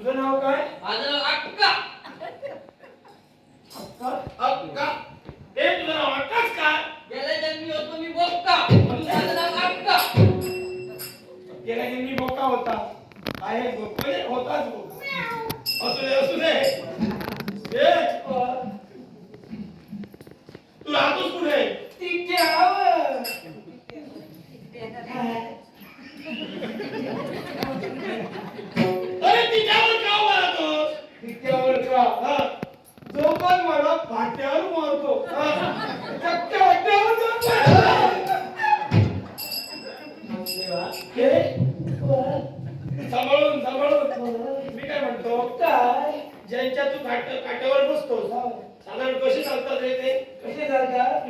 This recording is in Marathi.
तुझं नाव काय? माझं नाव अक्का. अक्का ते तुझं नाव अक्काच का? गेल्या जन्मी होतो मी बोक्का म्हणून माझं नाव अक्का. गेल्या जन्मी बोका होता आहे म्हणजे होताच बोका. असू दे ए तू राहतोस कुठे? तिच्यावर अरे तिच्यावर का मारतोस? तिच्यावर का जो पण मला फाट्यावर मारतो चक्क्या वाट्यावर सांभाळून मी काय म्हणतो काय ज्यांच्या तू काट्यावर बसतोस साधारण कसे चालतात रे ते? कसे चालतात